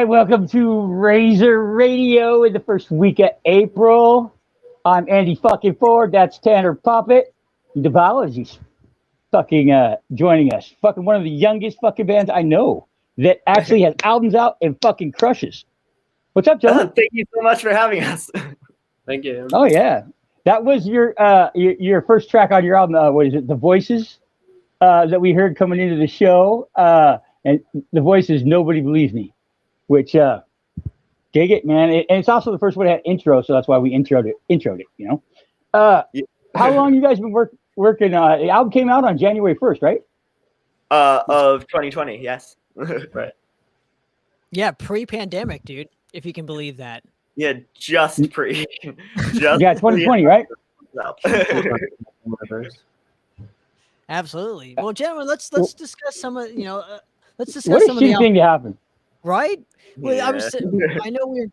right, welcome to Razor Radio in the first week of April. I'm Andy fucking Ford. That's Tanner Puppet. Diabology's fucking joining us. Fucking one of the youngest fucking bands I know that actually has albums out and fucking crushes. What's up, John? Thank you so much for having us. Thank you. Oh yeah, that was your first track on your album. What is it? The Voices that we heard coming into the show. And The Voices, Nobody Believes Me, which dig it, man. And it's also the first one that had intro, so that's why we introed it. You know, how long you guys been working? The album came out on January 1st, right? Of 2020, yes. Right. Yeah, pre-pandemic, dude. If you can believe that. Yeah, just pre. Yeah, 2020, right? Absolutely. Well, gentlemen, let's discuss some of let's discuss What a some of the shitty thing to happen, right? Well, Yeah.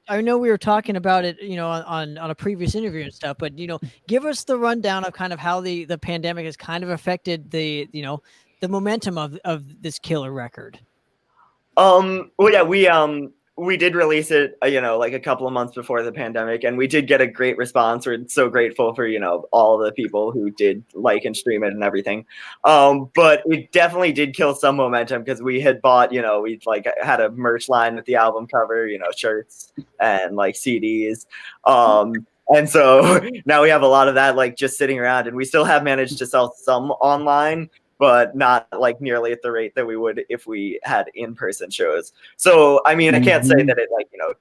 I know we were talking about it, on a previous interview and stuff, but give us the rundown of kind of how the pandemic has kind of affected the momentum of this killer record. Well, yeah, we did release it, like a couple of months before the pandemic, and we did get a great response. We're so grateful for, all the people who did like and stream it and everything. But it definitely did kill some momentum because we had bought, we had a merch line with the album cover, shirts and like CDs. And so now we have a lot of that like just sitting around, and we still have managed to sell some online, but not like nearly at the rate that we would if we had in-person shows. So, I mean, I can't say that it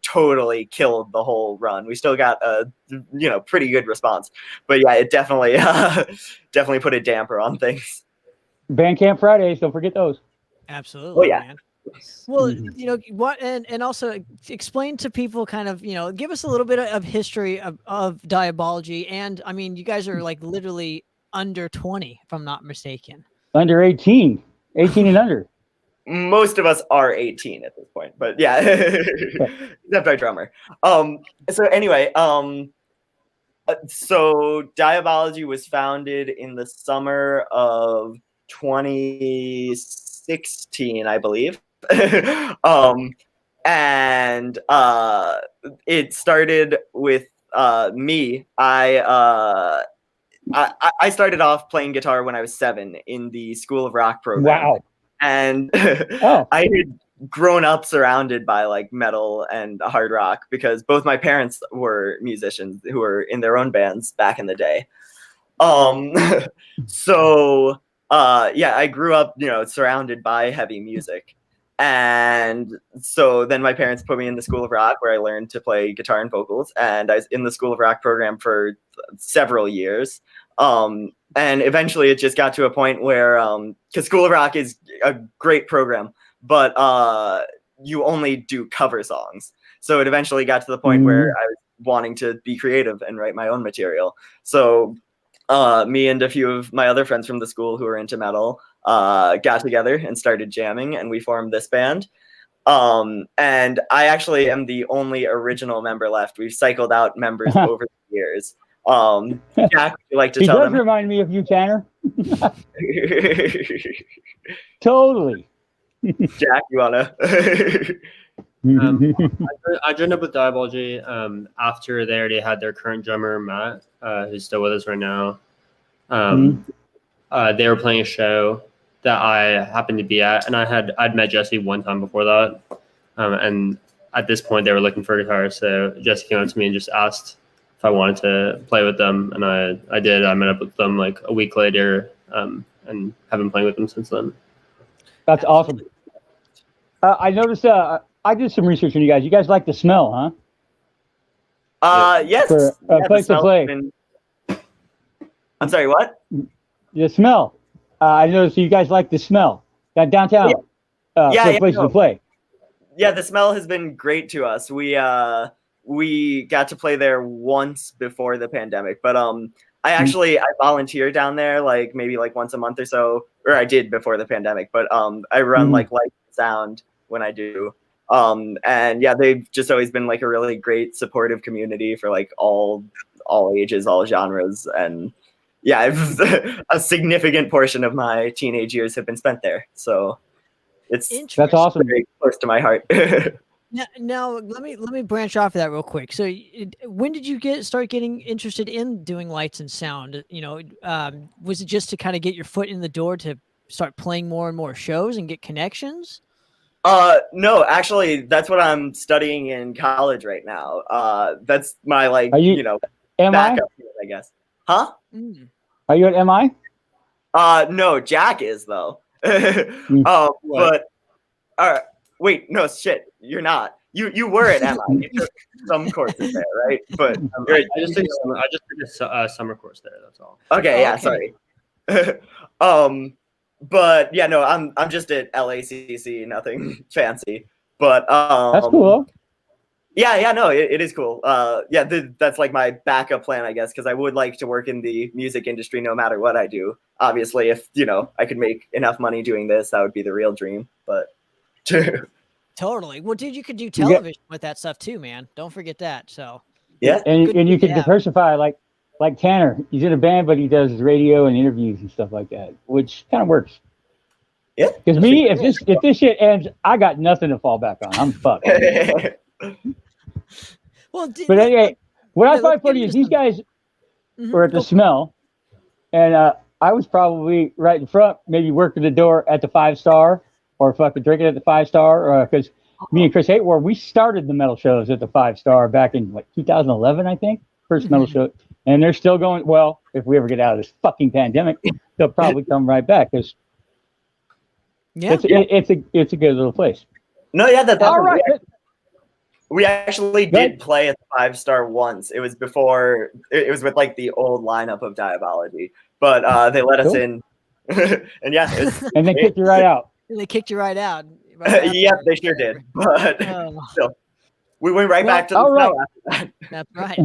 totally killed the whole run. We still got a, pretty good response, but yeah, it definitely, definitely put a damper on things. Bandcamp Fridays, don't forget those. Absolutely. Oh, yeah. Man. Well, what, and also explain to people kind of, give us a little bit of history of Diabology. And I mean, you guys are like literally under 20, if I'm not mistaken. Under 18 and under. Most of us are 18 at this point, but yeah, except our drummer. So anyway, so Diabology was founded in the summer of 2016, I believe. And it started with me. I started off playing guitar when I was 7 in the School of Rock program. Wow. And I had grown up surrounded by like metal and hard rock because both my parents were musicians who were in their own bands back in the day. So I grew up, surrounded by heavy music. And so then my parents put me in the School of Rock where I learned to play guitar and vocals. And I was in the School of Rock program for several years. And eventually it just got to a point where, because School of Rock is a great program, but you only do cover songs. So it eventually got to the point where I was wanting to be creative and write my own material. So me and a few of my other friends from the school who were into metal got together and started jamming, and we formed this band. And I actually am the only original member left. We've cycled out members over the years. Jack, would you like to tell them? He does remind me of you, Tanner. Totally. Jack, you wanna? I joined up with Diabology after they already had their current drummer, Matt, who's still with us right now. They were playing a show that I happened to be at, and I'd met Jesse one time before that. And at this point, they were looking for a guitar, so Jesse came up to me and just asked if I wanted to play with them, and I did. I met up with them like a week later, and have been playing with them since then. That's awesome. I noticed. I did some research on you guys. You guys like The Smell, huh? Yes. For Place to Play. I'm sorry, what? The Smell. I noticed you guys like The Smell. Downtown. Place to Play. Yeah, The Smell has been great to us. We got to play there once before the pandemic, but I volunteer down there like maybe like once a month or so, or I did before the pandemic, but I run like light and sound when I do. And yeah, they've just always been like a really great supportive community for like all ages, all genres. And yeah, a significant portion of my teenage years have been spent there. So that's awesome. Very close to my heart. Now let me branch off of that real quick. So, when did you start getting interested in doing lights and sound? Was it just to kind of get your foot in the door to start playing more and more shows and get connections? No, actually, that's what I'm studying in college right now. That's my Are you MI? backup, I guess. Huh? Are you at MI? No, Jack is though. What? But wait, no shit, you're not. You were at MI. You took some courses there, right? But I just took a summer course there. That's all. okay, yeah, sorry. But yeah, no, I'm just at LACC, nothing fancy. But That's cool. Yeah, no, it is cool. Yeah, that's like my backup plan, I guess, because I would like to work in the music industry no matter what I do. Obviously, if I could make enough money doing this, that would be the real dream. But Totally. Well, dude, you could do television with that stuff too, man. Don't forget that. So yeah, and you can diversify like Tanner. He's in a band, but he does radio and interviews and stuff like that, which kind of works. Yeah. Because me, if this shit ends, I got nothing to fall back on. I'm fucked. Well, but anyway, what I find funny is these guys were at the Smell, and I was probably right in front, maybe working the door at the 5-Star, or fucking drinking at the 5-Star, because me and Chris Haytward, we started the metal shows at the 5-Star back in 2011, I think, first metal show, and they're still going. Well, if we ever get out of this fucking pandemic, they'll probably come right back because it's a good little place. No, yeah, that's all right. We actually did play at the 5-Star once. It was before. It was with like the old lineup of Diabology, but they let us in, and yeah, and they kicked you right out. They kicked you right out. Yeah, they sure did. But still, we went right back to the right. After that. That's right.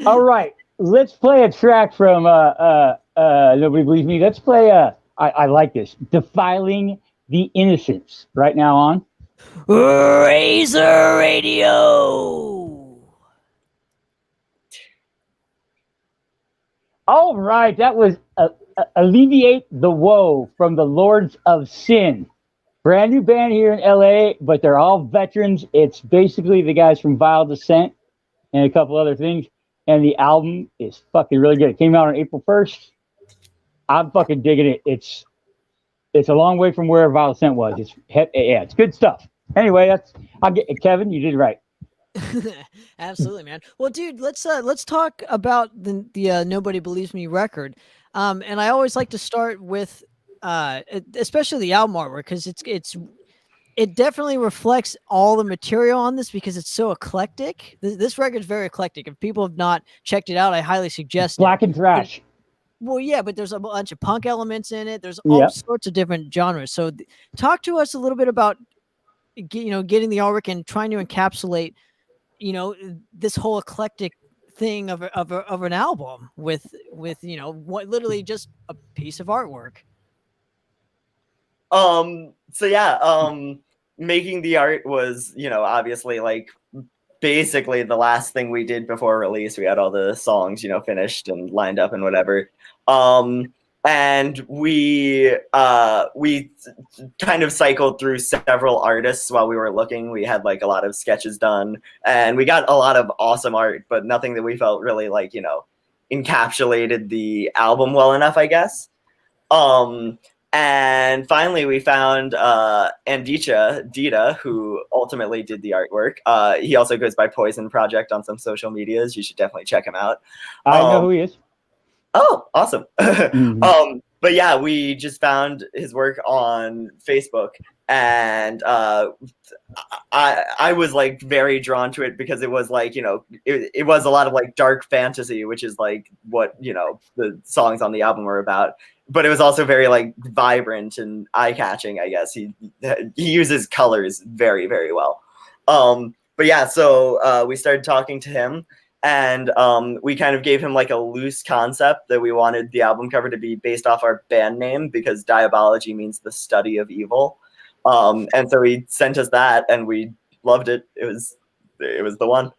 All right, let's play a track from Nobody Believes Me. Let's play I like this, Defiling the Innocents, right now on Razor Radio. All right, that was Alleviate the Woe from the Lords of Sin. Brand new band here in LA, but they're all veterans. It's basically the guys from Vile Descent and a couple other things. And the album is fucking really good. It came out on April 1st. I'm fucking digging it. It's a long way from where Vile Descent was. It's good stuff. Anyway, I'll get Kevin. You did right. Absolutely, man. Well, dude, let's talk about the Nobody Believes Me record. And I always like to start with especially the album artwork, because it definitely reflects all the material on this because it's so eclectic. This record's very eclectic. If people have not checked it out, I highly suggest Black and thrash. Well, yeah, but there's a bunch of punk elements in it. There's all sorts of different genres. So talk to us a little bit about getting the artwork and trying to encapsulate this whole eclectic thing of an album with what literally just a piece of artwork. So yeah, making the art was, obviously like basically the last thing we did before release. We had all the songs, finished and lined up and whatever. And we kind of cycled through several artists while we were looking. We had like a lot of sketches done and we got a lot of awesome art, but nothing that we felt really like, encapsulated the album well enough, I guess. And finally we found Dita, who ultimately did the artwork. He also goes by Poison Project on some social medias. You should definitely check him out. I know who he is. Oh, awesome. But yeah, we just found his work on Facebook, and I was like very drawn to it because it was like, it was a lot of like dark fantasy, which is like what, the songs on the album were about. But it was also very like vibrant and eye-catching, I guess. He uses colors very, very well. But yeah, so we started talking to him. And we kind of gave him like a loose concept that we wanted the album cover to be based off our band name, because Diabology means the study of evil. And so he sent us that and we loved it. It was the one.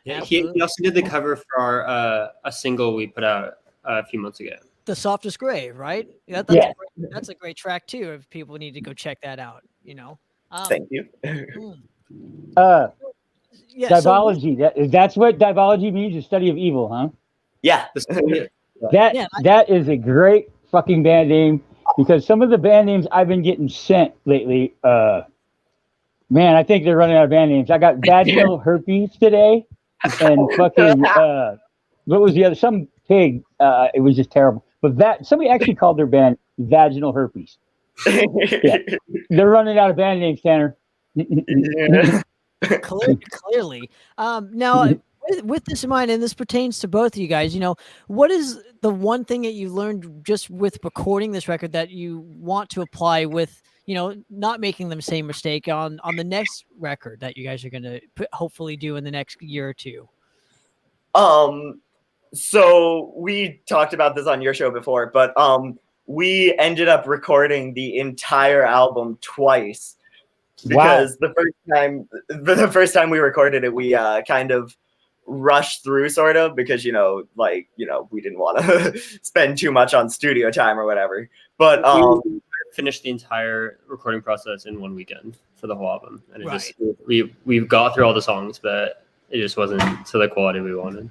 Yeah, he also did the cover for our a single we put out a few months ago. The Softest Grave, right? That's a great track too, if people need to go check that out, Thank you. Yeah, Diabology. That's what Diabology means, the study of evil, huh? Yeah. That is a great fucking band name, because some of the band names I've been getting sent lately, man, I think they're running out of band names. I got vaginal herpes today, and fucking what was the other? Some pig. It was just terrible. But that somebody actually called their band Vaginal Herpes. Yeah, they're running out of band names, Tanner. Clearly. Now, with this in mind, and this pertains to both of you guys, what is the one thing that you learned just with recording this record that you want to apply with, not making the same mistake on the next record that you guys are going to hopefully do in the next year or two? So we talked about this on your show before, but we ended up recording the entire album twice, because the first time we recorded it, we kind of rushed through, sort of, because we didn't want to spend too much on studio time or whatever. But we finished the entire recording process in one weekend for the whole album, and we got through all the songs, but it just wasn't to the quality we wanted.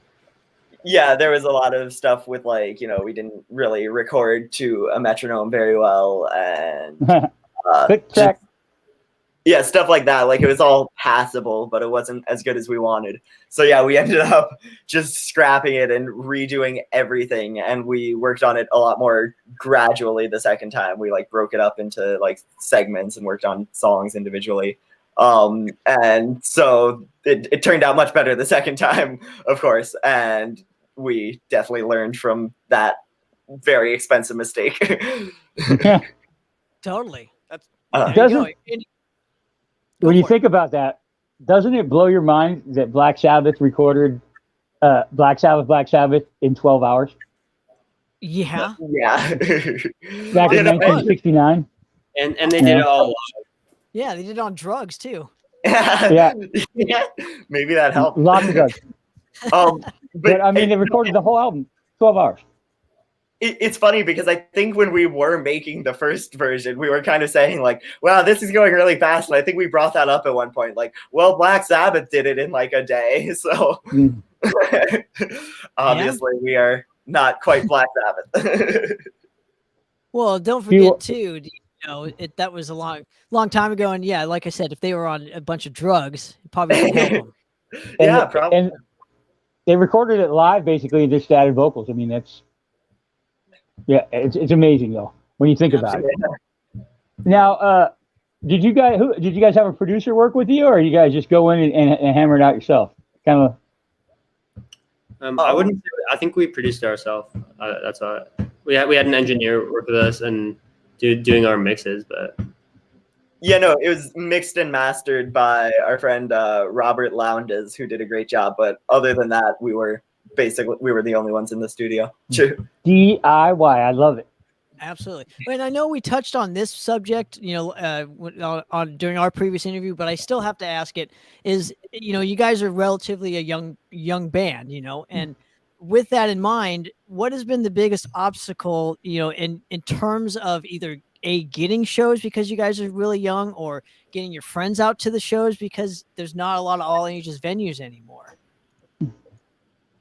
Yeah, there was a lot of stuff with we didn't really record to a metronome very well, and Click track. Yeah, stuff like that. Like, it was all passable, but it wasn't as good as we wanted. So yeah, we ended up just scrapping it and redoing everything, and we worked on it a lot more gradually the second time. We broke it up into segments and worked on songs individually. And so it turned out much better the second time, of course, and we definitely learned from that very expensive mistake. Totally. That's when you think about that, doesn't it blow your mind that Black Sabbath recorded Black Sabbath in 12 hours? Yeah. Yeah. Back in 1969. And they did it all. Yeah, they did it on drugs too. Yeah. Maybe that helped. Lots of drugs. But I mean, they recorded the whole album, 12 hours. It's funny because I think when we were making the first version, we were kind of saying wow, this is going really fast. And I think we brought that up at one point. Well, Black Sabbath did it in a day. So obviously we are not quite Black Sabbath. Well, don't forget too, that was a long time ago. And yeah, like I said, if they were on a bunch of drugs, it probably would help them. Yeah, probably. And they recorded it live, basically, and just added vocals. I mean, it's amazing though when you think about it. Now, did you guys have a producer work with you, or you guys just go in and hammer it out yourself? Kind of. I wouldn't. I think we produced it ourselves. That's all. We had an engineer work with us and doing our mixes, but. Yeah, no, it was mixed and mastered by our friend Robert Lowndes, who did a great job. But other than that, we were the only ones in the studio. DIY, I love it. Absolutely. And I know we touched on this subject, on during our previous interview, but I still have to ask it. Is you guys are relatively a young band, and with that in mind, what has been the biggest obstacle, in terms of either getting shows because you guys are really young, or getting your friends out to the shows because there's not a lot of all ages venues anymore?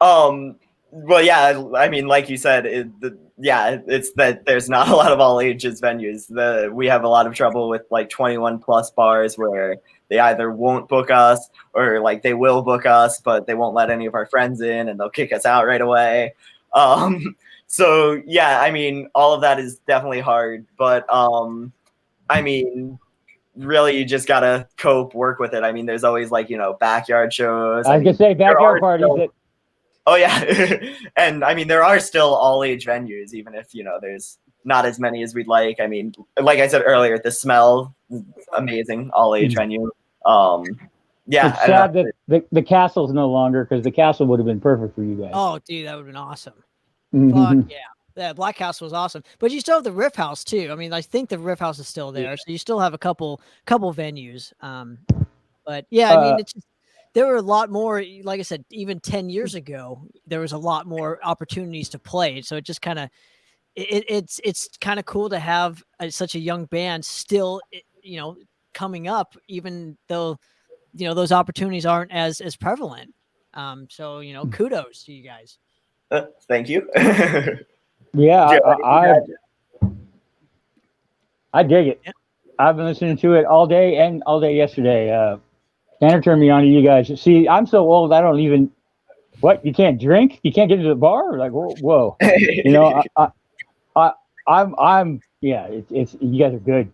Well, yeah, I mean, like you said, it's that there's not a lot of all ages venues. We have a lot of trouble with 21 plus bars where they either won't book us or they will book us, but they won't let any of our friends in and they'll kick us out right away. So yeah, I mean, all of that is definitely hard, but I mean, really, you just gotta cope, work with it. I mean, there's always backyard shows. I was gonna say backyard parties. Oh yeah, and I mean, there are still all age venues, even if there's not as many as we'd like. I mean, like I said earlier, the Smell, amazing all age venue. Yeah, it's sad that the Castle's no longer, because the Castle would have been perfect for you guys. Oh, dude, that would have been awesome. Fuck yeah, Black Castle was awesome. But you still have the Riff House too. I mean, I think the Riff House is still there, so you still have a couple venues. But yeah, I mean, it's just, there were a lot more. Like I said, even 10 years ago, there was a lot more opportunities to play. So it just kind of it's kind of cool to have such a young band still, coming up, even though, those opportunities aren't as prevalent. So, kudos to you guys. Thank you. Yeah, I dig it. I've been listening to it all day and all day yesterday. Tanner turned me on to you guys. See, I'm so old, I don't even. What? You can't drink? You can't get to the bar? Like, whoa. I'm. Yeah, it's you guys are good.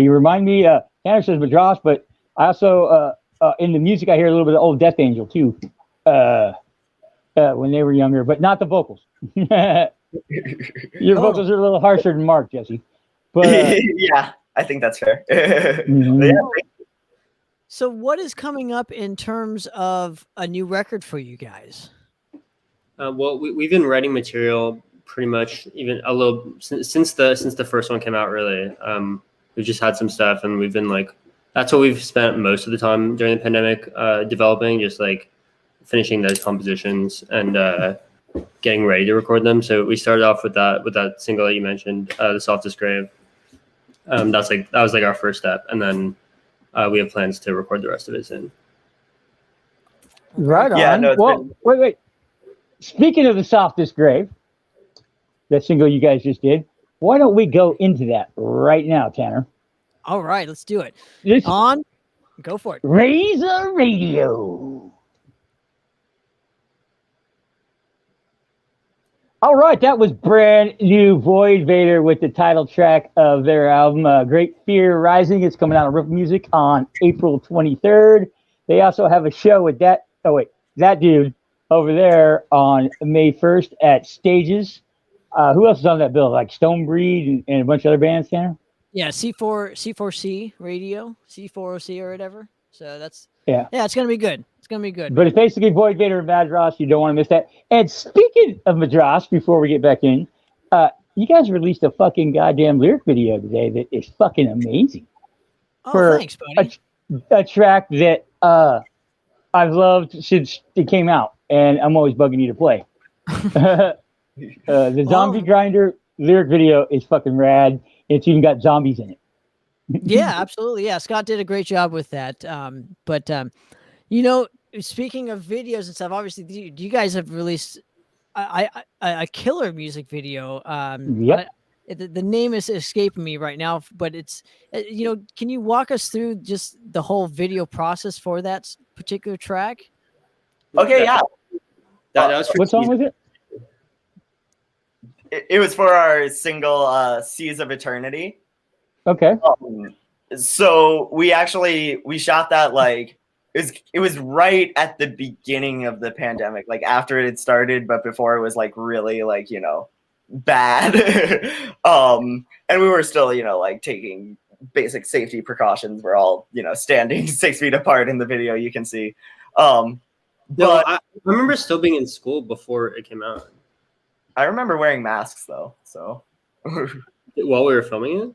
You remind me. Tanner says Madras, but I also in the music I hear a little bit of old Death Angel too. When they were younger, but not the vocals. Your vocals are a little harsher than Mark, Jesse. But yeah, I think that's fair. So what is coming up in terms of a new record for you guys? Well, we've been writing material pretty much even a little since the first one came out. Really, we've just had some stuff, and we've been like, that's what we've spent most of the time during the pandemic developing, just like finishing those compositions and getting ready to record them. So we started off with that single that you mentioned, "The Softest Grave." That was our first step, and then we have plans to record the rest of it soon. Right on. Yeah, no, wait. Speaking of "The Softest Grave," that single you guys just did, why don't we go into that right now, Tanner? All right, let's do it. Go for it. Razor Radio. All right, that was brand new Void Vader with the title track of their album, Great Fear Rising. It's coming out on Rip Music on April 23rd. They also have a show with that dude over there on May 1st at Stages. Who else is on that bill? Like Stonebreed and a bunch of other bands, Tanner? Yeah, C4C Radio, C4OC or whatever. So that's it's gonna be good. It's gonna be good. But it's basically Void Vader and Madras. You don't want to miss that. And speaking of Madras, before we get back in, you guys released a fucking goddamn lyric video today that is fucking amazing. Oh, thanks, buddy. A track that I've loved since it came out, and I'm always bugging you to play. The Zombie Grinder lyric video is fucking rad. It's even got zombies in it. Yeah, absolutely. Yeah, Scott did a great job with that. But speaking of videos and stuff, obviously you guys have released a killer music video. Yep. The name is escaping me right now, but it's can you walk us through just the whole video process for that particular track? Okay, yeah. That was what song was it? It was for our single Seas of Eternity. Okay. So we shot that it was right at the beginning of the pandemic, like after it had started, but before it was like really bad. And we were still, taking basic safety precautions. We're all, standing 6 feet apart in the video, you can see. But I remember still being in school before it came out. I remember wearing masks though, so while we were filming it?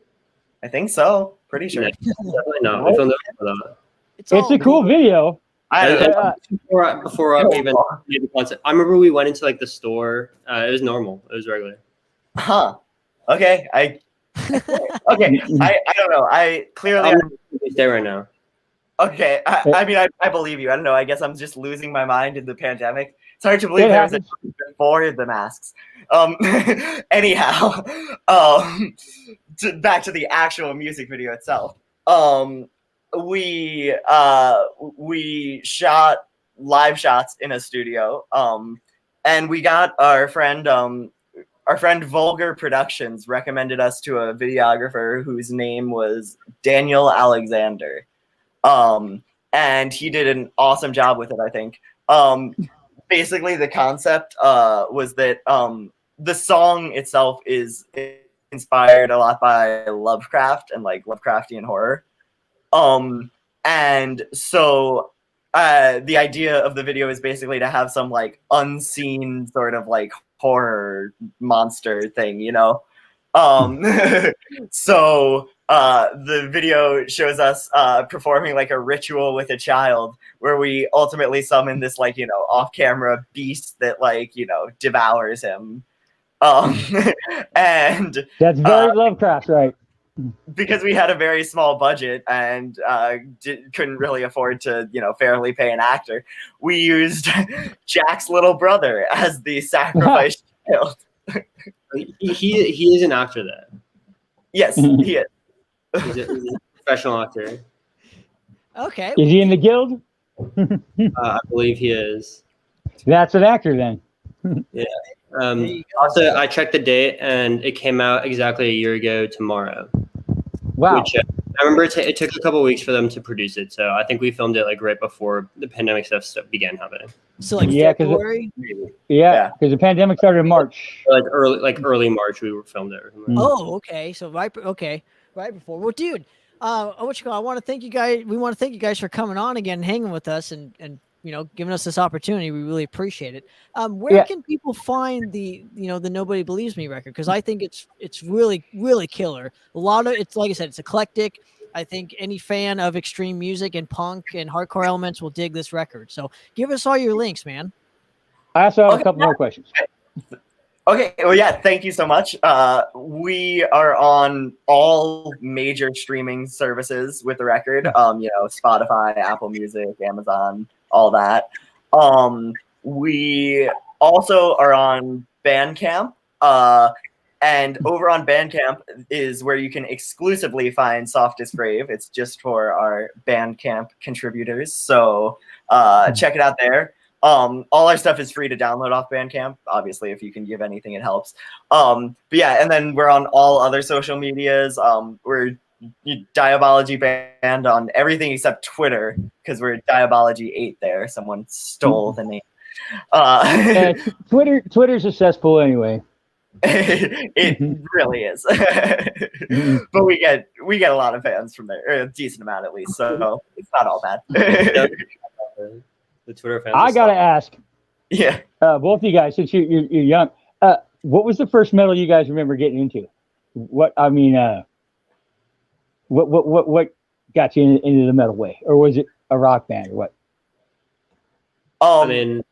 I think so. Pretty sure. Definitely not. We filmed it for that. It's a cool video. Before I even made the concept, I remember we went into the store. It was normal. It was regular. Huh. Okay. I don't know. I clearly stay right now. Okay. I mean, I believe you. I don't know. I guess I'm just losing my mind in the pandemic. It's hard to believe there was a before the masks. Anyhow, back to the actual music video itself. We shot live shots in a studio. And we got our friend Vulgar Productions recommended us to a videographer whose name was Daniel Alexander. And he did an awesome job with it, I think. Basically the concept was that the song itself is inspired a lot by Lovecraft and Lovecraftian horror. And so the idea of the video is basically to have some unseen sort of horror monster thing, So the video shows us performing a ritual with a child where we ultimately summon this off-camera beast that devours him. And that's very Lovecraft, right? because we had a very small budget and couldn't really afford to, fairly pay an actor, we used Jack's little brother as the sacrifice child. He is an actor though. Yes, he is. He's a professional actor. Okay. Is he in the guild? I believe he is. That's an actor then. Yeah. Also, I checked the date, and it came out exactly a year ago tomorrow. Wow. Which I remember it took a couple of weeks for them to produce it, so I think we filmed it like right before the pandemic stuff began happening. So like February. Yeah, because the pandemic started in March. Like early March, we filmed it. Oh, okay. So right before. Well, dude, I want to thank you guys. We want to thank you guys for coming on again, and hanging with us, and giving us this opportunity. We really appreciate it. Where can people find the Nobody Believes Me record? Because I think it's really, really killer. It's like I said, it's eclectic. I think any fan of extreme music and punk and hardcore elements will dig this record. So give us all your links, man. I also have a couple more questions. Okay, well, yeah, thank you so much. We are on all major streaming services with the record. Spotify, Apple Music, Amazon, all that. We also are on Bandcamp. And over on Bandcamp is where you can exclusively find Softest Grave. It's just for our Bandcamp contributors. So check it out there. All our stuff is free to download off Bandcamp. Obviously, if you can give anything, it helps. But yeah, and then we're on all other social medias. We're Diabology Band on everything except Twitter, because we're Diabology 8 there. Someone stole the name. Twitter's a cesspool anyway. It really is. But we get a lot of fans from there, a decent amount at least, so it's not all bad. The Twitter fans. I gotta ask. Yeah. Both of you guys, since you're young, what was the first metal you guys remember getting into? What got you into the metal way, or was it a rock band, or what? I mean,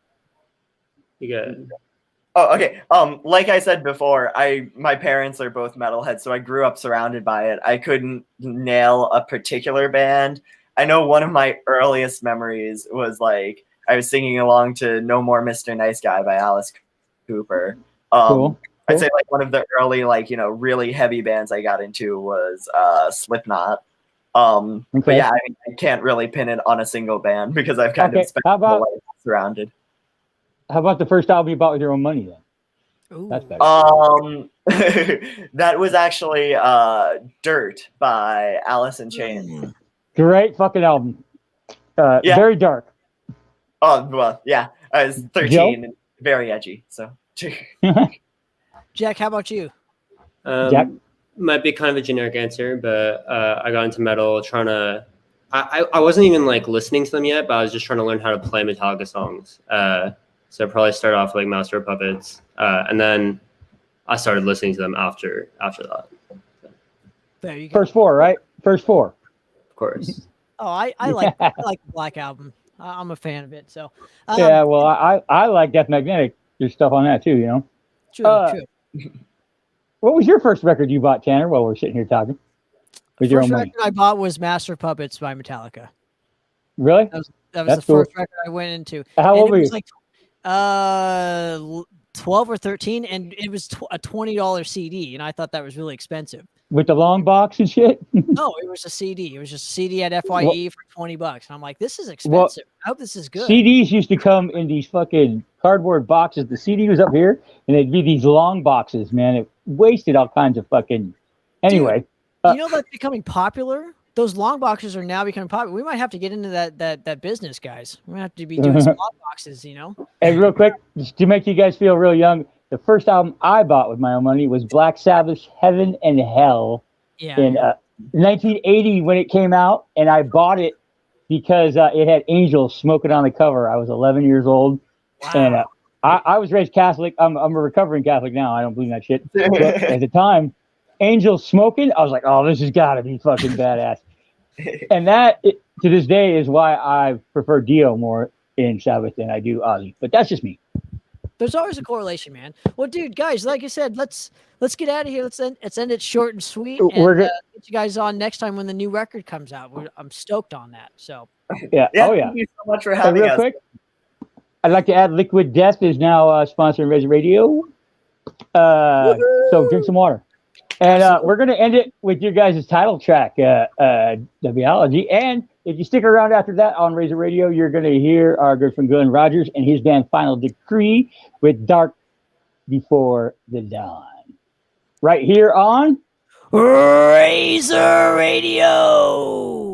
you got. Oh, okay. Like I said before, my parents are both metalheads, so I grew up surrounded by it. I couldn't nail a particular band. I know one of my earliest memories was like I was singing along to "No More Mr. Nice Guy" by Alice Cooper. Cool. I'd say like one of the early really heavy bands I got into was Slipknot. Okay. But yeah, I can't really pin it on a single band because I've kind of spent my life surrounded. How about the first album you bought with your own money then? Ooh. That's better. That was actually Dirt by Alice in Chains. Great fucking album. Yeah. Very dark. Oh, well, yeah. I was 13 and very edgy, so. Jack, how about you? Jack? Might be kind of a generic answer, but I got into metal trying to. I wasn't even like listening to them yet, but I was just trying to learn how to play Metallica songs. So probably start off like Master of Puppets, and then I started listening to them after that. There you go. First four, right? First four. Of course. Oh, I like the Black Album. I'm a fan of it. So Yeah, well, I like Death Magnetic. There's stuff on that too, True. What was your first record you bought, Tanner, while we're sitting here talking? With your own First money? record I bought was Master of Puppets by Metallica. Really? That was the first record I went into. How old were you? It was like 12 or 13, and it was a $20 CD, and I thought that was really expensive. With the long box and shit? No, it was a CD. It was just a CD at FYE for $20. And I'm like, this is expensive. I hope this is good. CDs used to come in these fucking cardboard boxes. The CD was up here, and it'd be these long boxes, man. It wasted all kinds of fucking... Anyway. Dude, you know that's becoming popular? Those long boxes are now becoming popular. We might have to get into that business, guys. We might have to be doing some long boxes, And real quick, just to make you guys feel real young, the first album I bought with my own money was Black Sabbath's Heaven and Hell in 1980 when it came out, and I bought it because it had angels smoking on the cover. I was 11 years old, and I was raised Catholic. I'm a recovering Catholic now. I don't believe in that shit. But at the time, angels smoking, I was like, oh, this has got to be fucking badass. And that, to this day, is why I prefer Dio more in Sabbath than I do Ozzy. But that's just me. There's always a correlation, man. Well, dude, guys, like I said, let's get out of here. Let's end it short and sweet. And We're get you guys on next time when the new record comes out. I'm stoked on that. So yeah. Oh yeah. Thank you so much for having real us. quick, I'd like to add Liquid Death is now sponsoring Res Radio. So drink some water. And we're going to end it with your guys' title track, Diabology. And if you stick around after that on Razor Radio, you're going to hear our good friend Glenn Rogers and his band Final Decree with Dark Before the Dawn. Right here on Razor Radio.